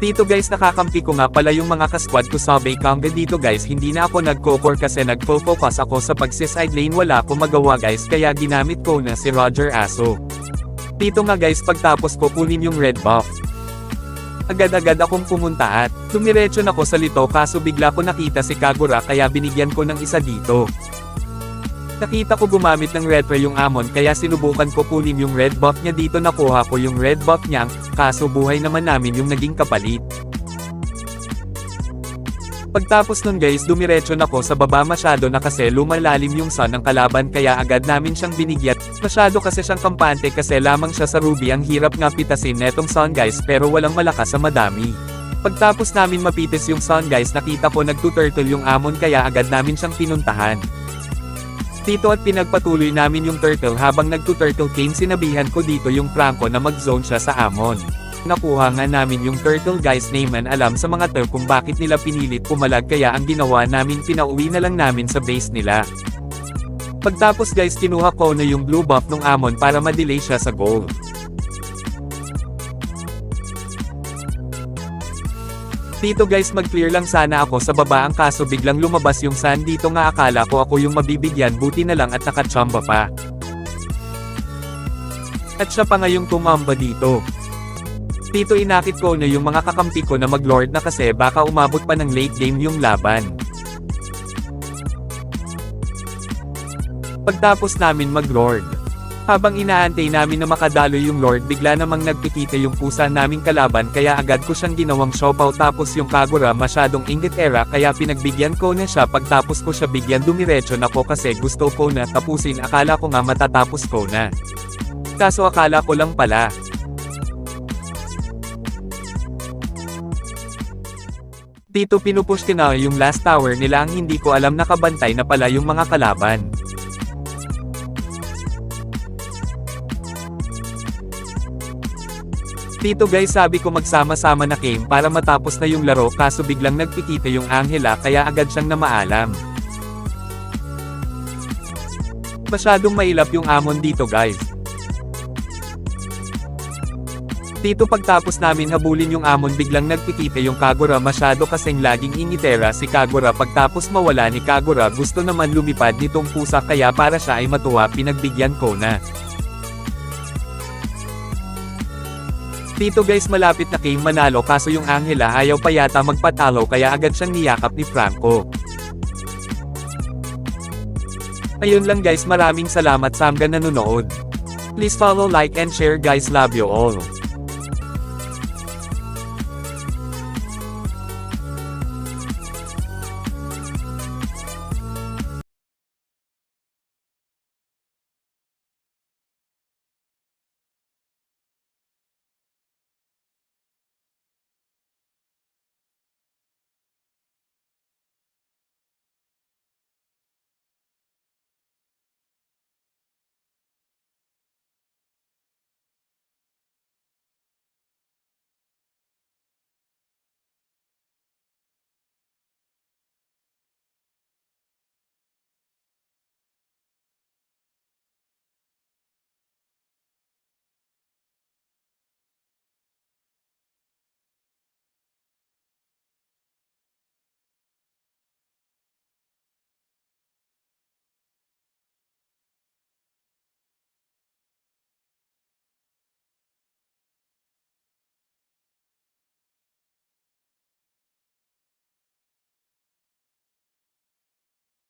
Dito guys nakakampi ko nga pala yung mga kasquad ko sa Baykanga dito guys, hindi na ako nagko-core kasi nagfo-focus ako sa pag-side lane, wala akong magawa guys kaya ginamit ko na si Roger Aso. Dito nga guys pagtapos ko kunin yung red buff. Agad-agad akong pumunta at dumiretso na ko sa lito kaso bigla ko nakita si Kagura kaya binigyan ko ng isa dito. Nakita ko gumamit ng red pre yung Amon kaya sinubukan ko kunin yung red buff niya dito, nakuha ko yung red buff niya, kaso buhay naman namin yung naging kapalit. Pagtapos nun guys dumiretso na ko sa baba masyado na kasi lumalalim yung sun ng kalaban kaya agad namin siyang binigyan. Masyado kasi siyang kampante kasi lamang siya sa Ruby, ang hirap nga pitasin netong sun guys pero walang malakas sa madami. Pagtapos namin mapitis yung sun guys nakita ko nagtuturtle yung Amon kaya agad namin siyang pinuntahan. Dito at pinagpatuloy namin yung turtle habang nagtuturtle came sinabihan ko dito yung Franco na mag-zone siya sa Amon. Nakuha nga namin yung turtle guys, naman alam sa mga turtle kung bakit nila pinilit pumalag kaya ang ginawa namin pinauwi na lang namin sa base nila. Pagtapos guys kinuha ko na yung blue buff ng Amon para ma-delay siya sa goal. Dito guys mag-clear lang sana ako sa baba ang kaso biglang lumabas yung sun dito nga akala ko ako yung mabibigyan, buti na lang at nakachamba pa. At siya pa nga yung tumamba dito. Dito inakit ko na yung mga kakampi ko na mag-lord na kasi baka umabot pa ng late game yung laban. Pagtapos namin mag-lord. Habang inaantay namin na makadalo yung lord bigla namang nagpikita yung pusa naming kalaban kaya agad ko siyang ginawang siopaw, tapos yung Kagura masyadong ingitera kaya pinagbigyan ko na siya. Pagtapos ko siya bigyan dumiretso na ko kasi gusto ko na tapusin, akala ko nga matatapos ko na. Kaso akala ko lang pala. Dito pinupush ko na yung last tower nila, ang hindi ko alam nakabantay na pala yung mga kalaban. Dito guys sabi ko magsama-sama na game para matapos na yung laro kaso biglang nagpikita yung Angela kaya agad siyang namaalam. Masyadong mailap yung Amon dito guys. Dito pagtapos namin habulin yung Amon biglang nagpikita yung Kagura, masyado kasing laging initera si Kagura. Pagtapos mawala ni Kagura gusto naman lumipad nitong pusa kaya para siya ay matuwa pinagbigyan ko na. Dito guys malapit na game manalo kaso yung Angela ayaw pa yata magpatalo kaya agad siyang niyakap ni Franco. Ayun lang guys, maraming salamat sa mga nanonood. Please follow, like and share guys, love you all.